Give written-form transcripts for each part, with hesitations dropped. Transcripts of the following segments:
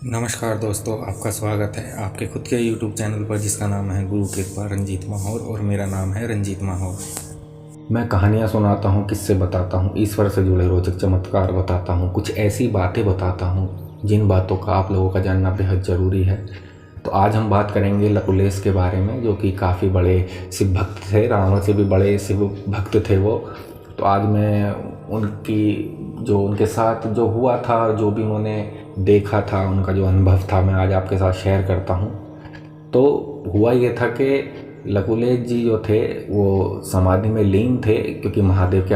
नमस्कार दोस्तों, आपका स्वागत है आपके खुद के YouTube चैनल पर जिसका नाम है गुरु कृपा रंजीत माहौर और मेरा नाम है रंजीत माहौर। मैं कहानियाँ सुनाता हूँ, किस्से बताता हूँ, ईश्वर से जुड़े रोचक चमत्कार बताता हूँ, कुछ ऐसी बातें बताता हूँ जिन बातों का आप लोगों का जानना बेहद ज़रूरी है। तो आज हम बात करेंगे लकुलेश के बारे में, जो कि काफ़ी बड़े शिव भक्त थे, रावण से भी बड़े शिव भक्त थे वो। तो आज मैं उनके साथ जो हुआ था, जो भी उन्होंने देखा था, उनका जो अनुभव था, मैं आज आपके साथ शेयर करता हूँ। तो हुआ ये था कि लकुलेश जी जो थे वो समाधि में लीन थे, क्योंकि महादेव के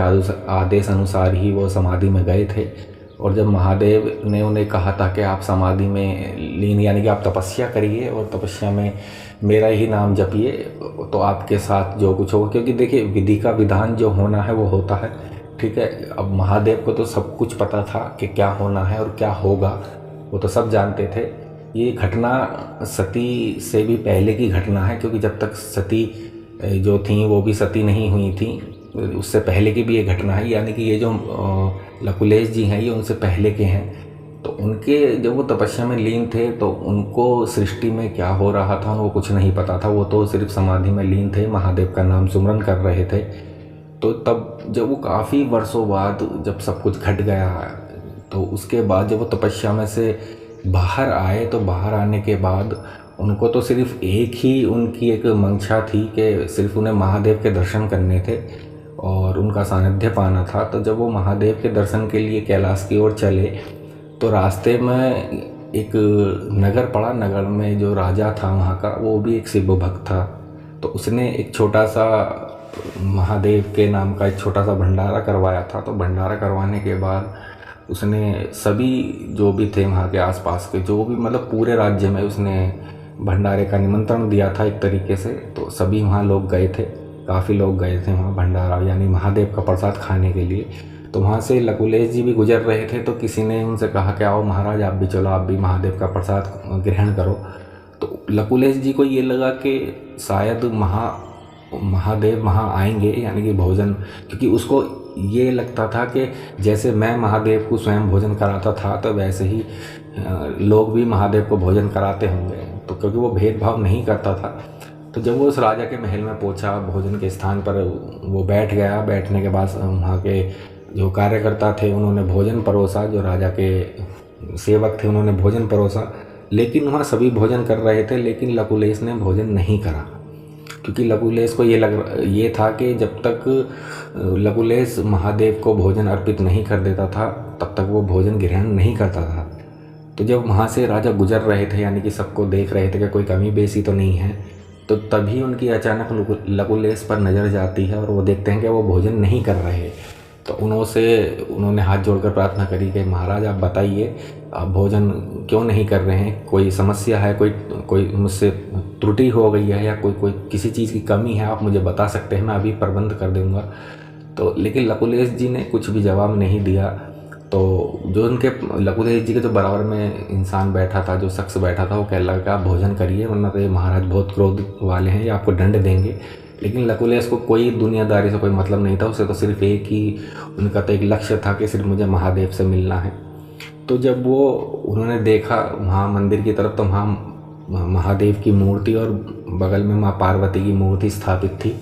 आदेश अनुसार ही वो समाधि में गए थे। और जब महादेव ने उन्हें कहा था कि आप समाधि में लीन यानी कि आप तपस्या करिए और तपस्या में मेरा ही नाम जपिए, तो आपके साथ जो कुछ होगा, क्योंकि देखिए विधि का विधान जो होना है वो होता है, ठीक है। अब महादेव को तो सब कुछ पता था कि क्या होना है और क्या होगा, वो तो सब जानते थे। ये घटना सती से भी पहले की घटना है, क्योंकि जब तक सती जो थी वो भी सती नहीं हुई थी, उससे पहले की भी ये घटना है। यानी कि ये जो लकुलेश जी हैं ये उनसे पहले के हैं। तो उनके जब वो तपस्या में लीन थे तो उनको सृष्टि में क्या हो रहा था उनको कुछ नहीं पता था। वो तो सिर्फ समाधि में लीन थे, महादेव का नाम सुमरन कर रहे थे। तो तब जब वो काफ़ी वर्षों बाद जब सब कुछ घट गया, तो उसके बाद जब वो तपस्या में से बाहर आए, तो बाहर आने के बाद उनको तो सिर्फ एक ही उनकी एक मंशा थी कि सिर्फ उन्हें महादेव के दर्शन करने थे और उनका सानिध्य पाना था। तो जब वो महादेव के दर्शन के लिए कैलाश की ओर चले, तो रास्ते में एक नगर पड़ा। नगर में जो राजा था वहाँ का, वो भी एक शिव भक्त था। तो उसने एक छोटा सा महादेव के नाम का एक छोटा सा भंडारा करवाया था। तो भंडारा करवाने के बाद उसने सभी जो भी थे वहाँ के आसपास के, जो भी मतलब पूरे राज्य में उसने भंडारे का निमंत्रण दिया था एक तरीके से। तो सभी वहाँ लोग गए थे, काफ़ी लोग गए थे वहाँ भंडारा यानी महादेव का प्रसाद खाने के लिए। तो वहाँ से लकुलेश जी भी गुजर रहे थे, तो किसी ने उनसे कहा कि आओ महाराज, आप भी चलो, आप भी महादेव का प्रसाद ग्रहण करो। तो लकुलेश जी को ये लगा कि शायद महादेव वहाँ आएंगे, यानी कि भोजन, क्योंकि उसको ये लगता था कि जैसे मैं महादेव को स्वयं भोजन कराता था, तो वैसे ही लोग भी महादेव को भोजन कराते होंगे। तो क्योंकि वो भेदभाव नहीं करता था। तो जब वो उस राजा के महल में पहुंचा, भोजन के स्थान पर वो बैठ गया। बैठने के बाद वहाँ के जो कार्यकर्ता थे उन्होंने भोजन परोसा, जो राजा के सेवक थे उन्होंने भोजन परोसा। लेकिन वहाँ सभी भोजन कर रहे थे, लेकिन लकुलेश ने भोजन नहीं करा, क्योंकि लकुलेश को ये था कि जब तक लकुलेश महादेव को भोजन अर्पित नहीं कर देता था, तब तक वो भोजन ग्रहण नहीं करता था। तो जब वहाँ से राजा गुजर रहे थे, यानी कि सबको देख रहे थे कि कोई कमी बेसी तो नहीं है, तो तभी उनकी अचानक लकुलेश पर नज़र जाती है और वो देखते हैं कि वो भोजन नहीं कर रहे। तो उन्होंने हाथ जोड़कर प्रार्थना करी कि महाराज आप बताइए, आप भोजन क्यों नहीं कर रहे हैं? कोई समस्या है, कोई मुझसे त्रुटि हो गई है, या कोई किसी चीज़ की कमी है, आप मुझे बता सकते हैं, मैं अभी प्रबंध कर दूंगा। तो लेकिन लकुलेश जी ने कुछ भी जवाब नहीं दिया। तो जो उनके लकुलेश जी के जो बराबर में इंसान बैठा था, जो शख्स बैठा था, वो कह लगा कि आप भोजन करिए, वरना तो ये महाराज बहुत क्रोध वाले हैं, ये आपको दंड देंगे। लेकिन लकुलेश को कोई दुनियादारी से कोई मतलब नहीं था, उसे तो सिर्फ एक ही उनका तो एक लक्ष्य था कि सिर्फ मुझे महादेव से मिलना है। तो जब उन्होंने देखा वहाँ मंदिर की तरफ, तो वहाँ महादेव की मूर्ति और बगल में माँ पार्वती की मूर्ति स्थापित थी।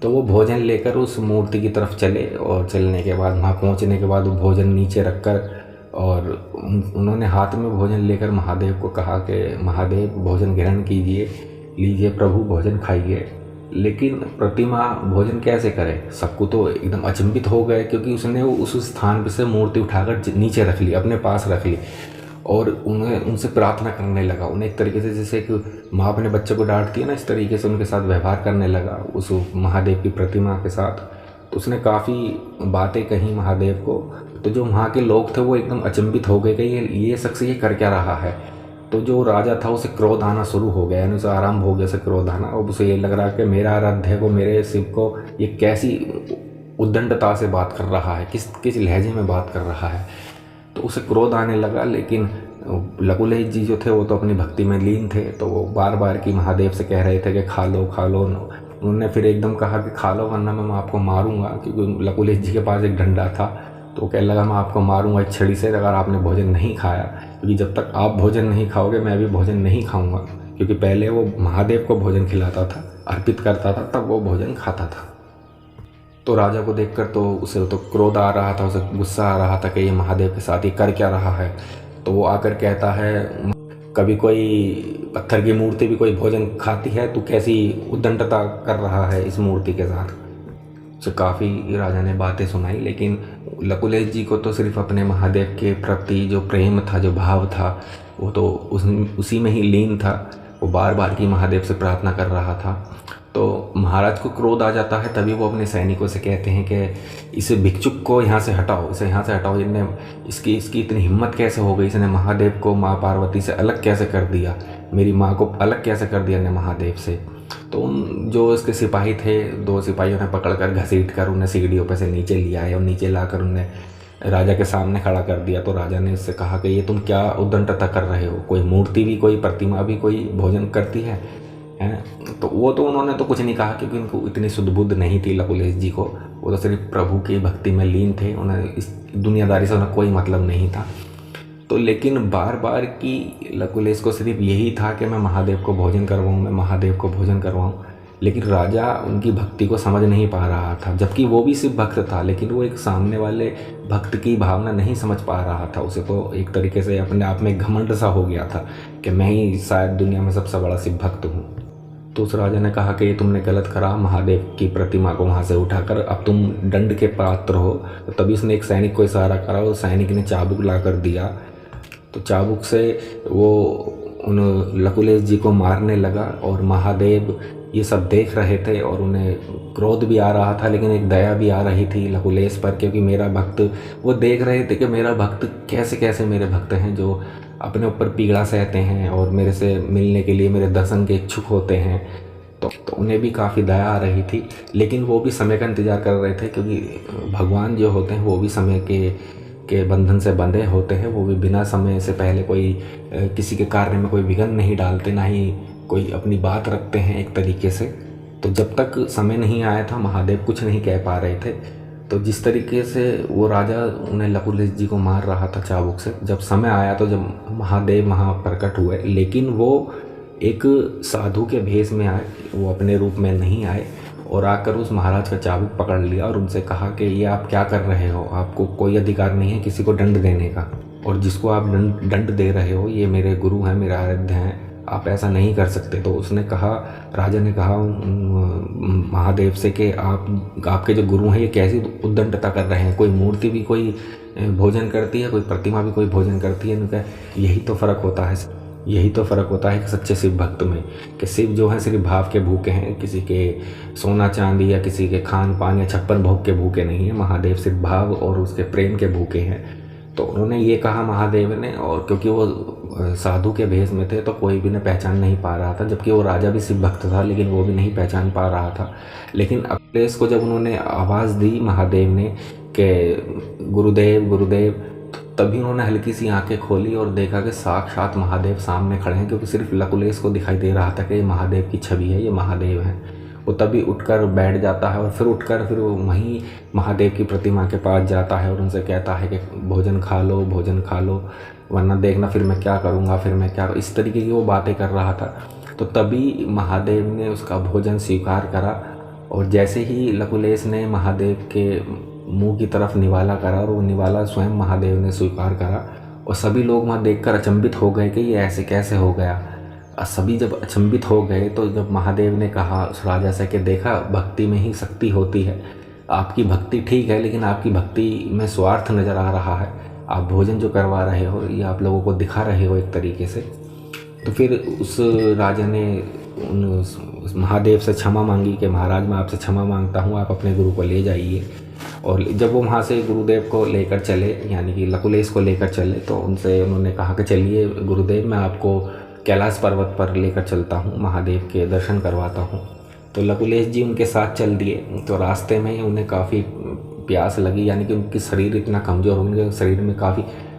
तो वो भोजन लेकर उस मूर्ति की तरफ चले, और चलने के बाद वहाँ पहुँचने के बाद वो भोजन नीचे रखकर, और उन्होंने हाथ में भोजन लेकर महादेव को कहा कि महादेव भोजन ग्रहण कीजिए, लीजिए प्रभु भोजन खाइए। लेकिन प्रतिमा भोजन कैसे करे? सबको तो एकदम अचंभित हो गए, क्योंकि उसने उस स्थान पर से मूर्ति उठाकर नीचे रख ली, अपने पास रख ली, और उनसे प्रार्थना करने लगा। उन्हें एक तरीके से जैसे कि माँ अपने बच्चे को डांटती है ना, इस तरीके से उनके साथ व्यवहार करने लगा उस महादेव की प्रतिमा के साथ। तो उसने काफ़ी बातें कही महादेव को। तो जो वहाँ के लोग थे वो एकदम अचंभित हो गए कि ये शख्स ये कर क्या रहा है। तो जो राजा था उसे क्रोध आना शुरू हो गया, यानी उसे आरंभ हो गया उसे क्रोध आना। और उसे ये लग रहा कि मेरा आराध्य को, मेरे शिव को ये कैसी उद्दंडता से बात कर रहा है, किस लहजे में बात कर रहा है। तो उसे क्रोध आने लगा। लेकिन लकुलेश जी जो थे वो तो अपनी भक्ति में लीन थे, तो वो बार बार की महादेव से कह रहे थे कि खा लो खा लो। उन्होंने फिर एकदम कहा कि खा लो, वरना मैं आपको मारूंगा, क्योंकि लकुलेश जी के पास एक डंडा था। तो कहने लगा मैं आपको मारूंगा एक छड़ी से अगर आपने भोजन नहीं खाया, क्योंकि जब तक आप भोजन नहीं खाओगे मैं भी भोजन नहीं खाऊंगा। क्योंकि पहले वो महादेव को भोजन खिलाता था, अर्पित करता था, तब वो भोजन खाता था। तो राजा को देखकर तो उसे तो क्रोध आ रहा था, उसे गुस्सा आ रहा था कि ये महादेव के साथ ये कर क्या रहा है। तो वो आकर कहता है कभी कोई पत्थर की मूर्ति भी कोई भोजन खाती है, तू कैसी उद्दंडता कर रहा है इस मूर्ति के साथ। उसे काफ़ी राजा ने बातें सुनाई, लेकिन लकुलेश जी को तो सिर्फ अपने महादेव के प्रति जो प्रेम था, जो भाव था, वो तो उसी में ही लीन था। वो बार बार की महादेव से प्रार्थना कर रहा था। तो महाराज को क्रोध आ जाता है, तभी वो अपने सैनिकों से कहते हैं कि इस भिक्षुक को यहाँ से हटाओ, इसे यहाँ से हटाओ। इसकी इतनी हिम्मत कैसे हो गई, इसने महादेव को माँ पार्वती से अलग कैसे कर दिया, मेरी माँ को अलग कैसे कर दिया ने महादेव से। तो उन जो इसके सिपाही थे, 2 सिपाहियों ने पकड़कर घसीट कर उन्हें सीढ़ियों पर से नीचे लिया है और नीचे लाकर उन्हें राजा के सामने खड़ा कर दिया। तो राजा ने इससे कहा कि ये तुम क्या उद्दंडता कर रहे हो, कोई मूर्ति भी, कोई प्रतिमा भी कोई भोजन करती है? तो वो तो उन्होंने तो कुछ नहीं कहा, क्योंकि उनको इतनी सुध-बुद्ध नहीं थी लकुलेश जी को। वो तो सिर्फ प्रभु की भक्ति में लीन थे, उन्हें इस दुनियादारी से उन्हें कोई मतलब नहीं था। तो लेकिन बार बार की लकुलेश को सिर्फ यही था कि मैं महादेव को भोजन करवाऊँ, मैं महादेव को भोजन करवाऊँ। लेकिन राजा उनकी भक्ति को समझ नहीं पा रहा था, जबकि वो भी सिर्फ भक्त था, लेकिन वो एक सामने वाले भक्त की भावना नहीं समझ पा रहा था। उसे तो एक तरीके से अपने आप में घमंड सा हो गया था कि मैं ही शायद दुनिया में सबसे बड़ा शिव भक्त हूँ। तो उस राजा ने कहा कि ये तुमने गलत करा, महादेव की प्रतिमा को वहाँ से उठाकर अब तुम दंड के पात्र हो। तो तभी उसने एक सैनिक को इशारा करा और सैनिक ने चाबुक ला कर दिया। तो चाबुक से वो उन लकुलेश जी को मारने लगा। और महादेव ये सब देख रहे थे और उन्हें क्रोध भी आ रहा था, लेकिन एक दया भी आ रही थी लकुलेश पर, क्योंकि मेरा भक्त, वो देख रहे थे कि मेरा भक्त कैसे कैसे मेरे भक्त हैं जो अपने ऊपर पीड़ा सहते हैं और मेरे से मिलने के लिए, मेरे दर्शन के इच्छुक होते हैं। तो उन्हें भी काफ़ी दया आ रही थी, लेकिन वो भी समय का इंतज़ार कर रहे थे, क्योंकि भगवान जो होते हैं वो भी समय के बंधन से बंधे होते हैं। वो भी बिना समय से पहले कोई किसी के कार्य में कोई विघ्न नहीं डालते, ना ही कोई अपनी बात रखते हैं एक तरीके से। तो जब तक समय नहीं आया था महादेव कुछ नहीं कह पा रहे थे। तो जिस तरीके से वो राजा उन्हें लकुलेश जी को मार रहा था चाबुक से, जब समय आया तो जब महादेव वहाँ प्रकट हुए, लेकिन वो एक साधु के भेष में आए, वो अपने रूप में नहीं आए। और आकर उस महाराज का चाबुक पकड़ लिया और उनसे कहा कि ये आप क्या कर रहे हो, आपको कोई अधिकार नहीं है किसी को दंड देने का, और जिसको आप दंड दे रहे हो ये मेरे गुरु हैं, मेरे आराध्य हैं, आप ऐसा नहीं कर सकते। तो उसने कहा, राजा ने कहा महादेव से कि आपके जो गुरु हैं ये कैसी उद्दंडता कर रहे हैं, कोई मूर्ति भी कोई भोजन करती है, कोई प्रतिमा भी कोई भोजन करती है। उनका यही तो फ़र्क होता है, यही तो फ़र्क होता है कि सच्चे शिव भक्त में, कि शिव जो है सिर्फ भाव के भूखे हैं, किसी के सोना चांदी या किसी के खान पान या 56 भोग के भूखे नहीं है। महादेव सिर्फ भाव और उसके प्रेम के भूखे हैं। तो उन्होंने ये कहा महादेव ने, और क्योंकि वो साधु के भेष में थे तो कोई भी ने पहचान नहीं पा रहा था, जबकि वो राजा भी शिव भक्त था, लेकिन वो भी नहीं पहचान पा रहा था। लेकिन अखिलेश को जब उन्होंने आवाज़ दी महादेव ने कि गुरुदेव गुरुदेव, तभी उन्होंने हल्की सी आंखें खोली और देखा कि साक्षात महादेव सामने खड़े हैं, क्योंकि सिर्फ लकुलेश को दिखाई दे रहा था कि ये महादेव की छवि है, ये महादेव हैं। वो तभी उठकर बैठ जाता है और फिर उठकर फिर वो वहीं महादेव की प्रतिमा के पास जाता है और उनसे कहता है कि भोजन खा लो, भोजन खा लो, वरना देखना फिर मैं क्या करूँगा, फिर मैं क्या, इस तरीके की वो बातें कर रहा था। तो तभी महादेव ने उसका भोजन स्वीकार करा। और जैसे ही लकुलेश ने महादेव के मुंह की तरफ निवाला करा और वो निवाला स्वयं महादेव ने स्वीकार करा, और सभी लोग वहाँ देखकर अचंभित हो गए कि ये ऐसे कैसे हो गया। सभी जब अचंभित हो गए तो जब महादेव ने कहा उस राजा से कि देखा, भक्ति में ही शक्ति होती है, आपकी भक्ति ठीक है लेकिन आपकी भक्ति में स्वार्थ नज़र आ रहा है, आप भोजन जो करवा रहे हो ये आप लोगों को दिखा रहे हो एक तरीके से। तो फिर उस राजा ने उस महादेव से क्षमा मांगी कि महाराज मैं आपसे क्षमा मांगता हूँ, आप अपने गुरु को ले जाइए। और जब वो वहाँ से गुरुदेव को लेकर चले, यानी कि लकुलेश को लेकर चले, तो उन्होंने कहा कि चलिए गुरुदेव, मैं आपको कैलाश पर्वत पर लेकर चलता हूँ, महादेव के दर्शन करवाता हूँ। तो लकुलेश जी उनके साथ चल दिए। तो रास्ते में उन्हें काफ़ी प्यास लगी, यानी कि उनकी शरीर इतना कमज़ोर, उनके शरीर में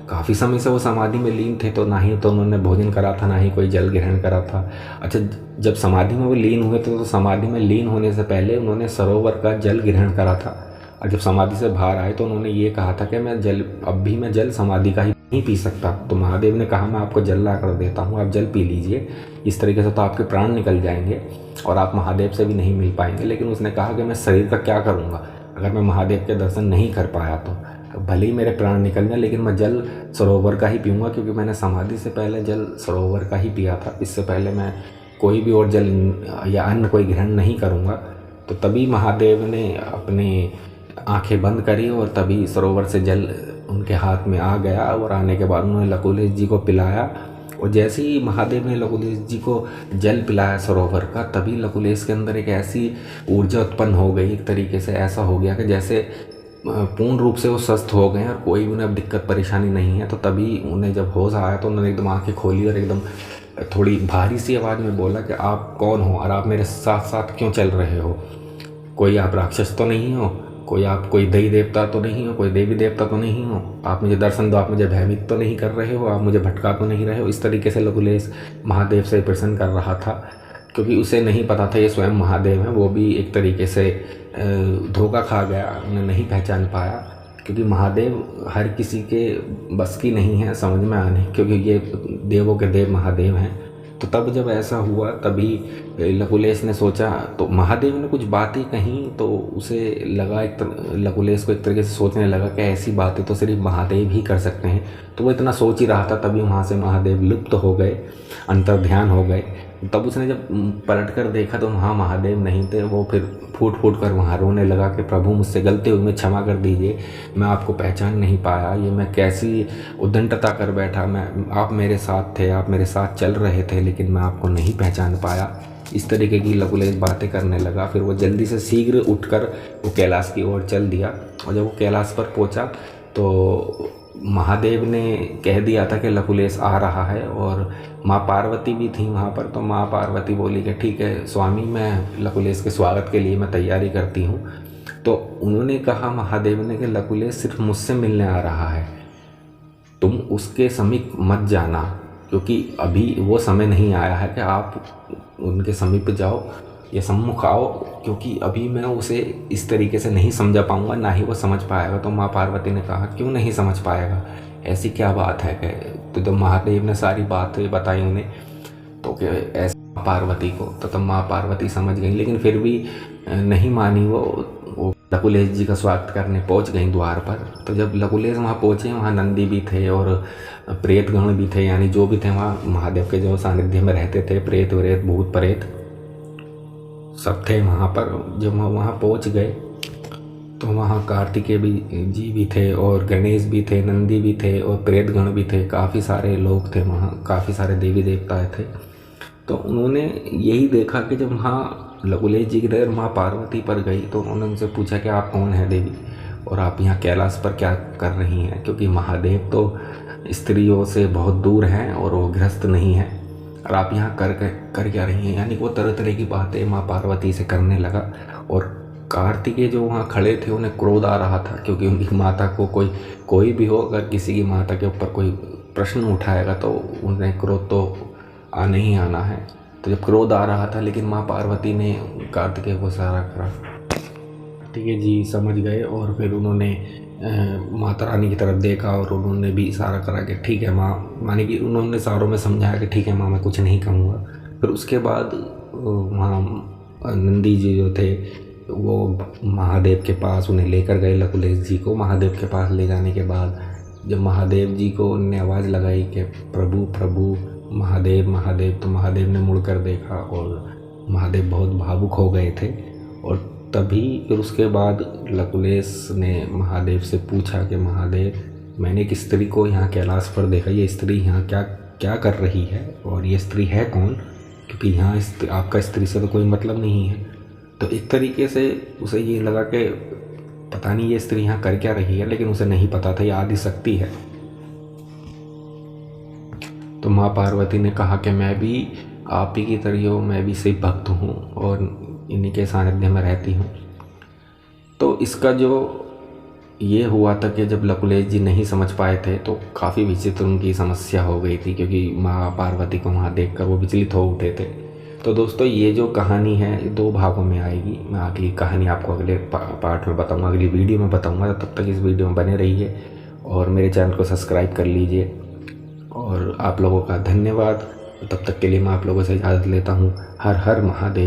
काफ़ी समय से वो समाधि में लीन थे, तो ना ही तो उन्होंने भोजन करा था, ना ही कोई जल ग्रहण करा था। अच्छा, जब समाधि में वो लीन हुए थे तो समाधि में लीन होने से पहले उन्होंने सरोवर का जल ग्रहण करा था, और जब समाधि से बाहर आए तो उन्होंने ये कहा था कि मैं जल समाधि का ही नहीं पी सकता। तो महादेव ने कहा मैं आपको जल ला कर देता हूँ, आप जल पी लीजिए। इस तरीके से तो आपके प्राण निकल जाएंगे और आप महादेव से भी नहीं मिल पाएंगे। लेकिन उसने कहा कि मैं शरीर का क्या करूँगा, अगर मैं महादेव के दर्शन नहीं कर पाया तो भले ही मेरे प्राण निकल जाए, लेकिन मैं जल सरोवर का ही पीऊँगा, क्योंकि मैंने समाधि से पहले जल सरोवर का ही पिया था। इससे पहले मैं कोई भी और जल या अन्न कोई ग्रहण नहीं करूँगा। तो तभी महादेव ने अपनी आंखें बंद करी और तभी सरोवर से जल उनके हाथ में आ गया और आने के बाद उन्होंने लकुलेश जी को पिलाया। और जैसे ही महादेव ने लकुलेश जी को जल पिलाया सरोवर का, तभी लकुलेश के अंदर एक ऐसी ऊर्जा उत्पन्न हो गई, एक तरीके से ऐसा हो गया कि जैसे पूर्ण रूप से वो स्वस्थ हो गए और कोई भी उन्हें अब दिक्कत परेशानी नहीं है। तो तभी उन्हें जब होश आया तो उन्होंने एकदम आंखें खोली और एकदम थोड़ी भारी सी आवाज़ में बोला कि आप कौन हो और आप मेरे साथ साथ क्यों चल रहे हो? कोई आप राक्षस तो नहीं हो, कोई देवी देवता तो नहीं हो, कोई देवी देवता तो नहीं हो, आप मुझे दर्शन दो, आप मुझे भयभीत तो नहीं कर रहे हो, आप मुझे भटका तो नहीं रहे हो। इस तरीके से लकुलेश महादेव से प्रश्न कर रहा था, क्योंकि उसे नहीं पता था ये स्वयं महादेव हैं। वो भी एक तरीके से धोखा खा गया, उन्हें नहीं पहचान पाया, क्योंकि महादेव हर किसी के बस की नहीं है समझ में आने, क्योंकि ये देवों के देव महादेव हैं। तो तब जब ऐसा हुआ तभी लकुलेश ने सोचा, तो महादेव ने कुछ बातें कहीं तो उसे लगा, लकुलेश को एक तरीके से सोचने लगा कि ऐसी बातें तो सिर्फ महादेव ही कर सकते हैं। तो वो इतना सोच ही रहा था, तभी वहाँ से महादेव लुप्त हो गए, अंतर्ध्यान हो गए। तब उसने जब पलट कर देखा तो वहाँ महादेव नहीं थे। वो फिर फूट फूट कर वहाँ रोने लगा कि प्रभु मुझसे गलती हुई, मैं क्षमा कर दीजिए, मैं आपको पहचान नहीं पाया, ये मैं कैसी उद्दंडता कर बैठा, आप मेरे साथ थे, आप मेरे साथ चल रहे थे, लेकिन मैं आपको नहीं पहचान पाया। इस तरीके की लकुलेश बातें करने लगा। फिर वो जल्दी से शीघ्र उठकर वो कैलाश की ओर चल दिया। और जब वो कैलाश पर पहुँचा तो महादेव ने कह दिया था कि लकुलेश आ रहा है, और माँ पार्वती भी थी वहाँ पर। तो माँ पार्वती बोली कि ठीक है स्वामी, मैं लकुलेश के स्वागत के लिए मैं तैयारी करती हूँ। तो उन्होंने कहा महादेव ने कि लकुलेश सिर्फ मुझसे मिलने आ रहा है, तुम उसके समीप मत जाना, क्योंकि अभी वो समय नहीं आया है कि आप उनके समीप जाओ या सम्मुख आओ, क्योंकि अभी मैं उसे इस तरीके से नहीं समझा पाऊँगा, ना ही वो समझ पाएगा। तो माँ पार्वती ने कहा क्यों नहीं समझ पाएगा, ऐसी क्या बात है? कि तो महादेव ने सारी बातें बताई उन्हें, तो कि ऐसे पार्वती को, तो तब माँ पार्वती समझ गई, लेकिन फिर भी नहीं मानी। वो लकुलेश जी का स्वागत करने पहुँच गई द्वार पर। तो जब लकुलेश वहाँ पहुँचे, वहाँ नंदी भी थे और प्रेतगण भी थे, यानी जो भी थे वहाँ महादेव के जो सानिध्य में रहते थे, प्रेत व्रेत भूत प्रेत सब थे वहाँ पर। जब वहाँ पहुँच गए तो वहाँ कार्तिकेय जी भी थे और गणेश भी थे, नंदी भी थे और प्रेतगण भी थे, काफ़ी सारे लोग थे वहाँ, काफ़ी सारे देवी देवता थे। तो उन्होंने यही देखा कि जब वहाँ लकुलेश जी की देर माँ पार्वती पर गई तो उन्होंने उनसे पूछा कि आप कौन हैं देवी, और आप यहाँ कैलाश पर क्या कर रही हैं? क्योंकि महादेव तो स्त्रियों से बहुत दूर हैं और वो गृहस्थ नहीं हैं, और आप यहाँ कर क्या रही हैं? यानी वो तरह तरह की बातें माँ पार्वती से करने लगा। और कार्तिकेय जो वहाँ खड़े थे उन्हें क्रोध आ रहा था, क्योंकि उनकी माता को कोई भी हो, अगर किसी की माता के ऊपर कोई प्रश्न उठाएगा तो उन्हें क्रोध तो आना ही आना है। तो जब क्रोध आ रहा था, लेकिन माँ पार्वती ने कार्तिकेय को इशारा करा। कार्तिकेय जी समझ गए और फिर उन्होंने माता रानी की तरफ देखा और उन्होंने भी इशारा करा कि ठीक है माँ, माने कि उन्होंने सारों में समझाया कि ठीक है माँ, मैं कुछ नहीं कहूँगा। फिर उसके बाद वहाँ नंदी जी जो थे वो महादेव के पास उन्हें लेकर गए, लकुलेश जी को। महादेव के पास ले जाने के बाद जब महादेव जी को उन्होंने आवाज़ लगाई कि प्रभु प्रभु महादेव महादेव, तो महादेव ने मुड़कर देखा और महादेव बहुत भावुक हो गए थे। और तभी फिर उसके बाद लकुलेश ने महादेव से पूछा कि महादेव, मैंने एक स्त्री को यहाँ कैलाश पर देखा, ये स्त्री यहाँ क्या कर रही है और ये स्त्री है कौन? क्योंकि यहाँ आपका स्त्री से तो कोई मतलब नहीं है। तो एक तरीके से उसे ये लगा कि पता नहीं ये स्त्री यहाँ कर क्या रही है, लेकिन उसे नहीं पता था ये आदि शक्ति है। तो माँ पार्वती ने कहा कि मैं भी आप ही की तरह हूँ, मैं भी शिव भक्त हूँ और इन्हीं के सानिध्य में रहती हूँ। तो इसका जो ये हुआ था कि जब लकुलेश जी नहीं समझ पाए थे तो काफ़ी विचित्र उनकी समस्या हो गई थी, क्योंकि माँ पार्वती को वहाँ देखकर वो विचलित हो उठे थे। तो दोस्तों ये जो कहानी है 2 भागों में आएगी। मैं अगली कहानी आपको अगले पार्ट में बताऊंगा, अगली वीडियो में बताऊंगा। तब तक इस वीडियो में बने रहिए और मेरे चैनल को सब्सक्राइब कर लीजिए। और आप लोगों का धन्यवाद। तब तक के लिए मैं आप लोगों से इजाज़त लेता हूँ। हर हर महादेव।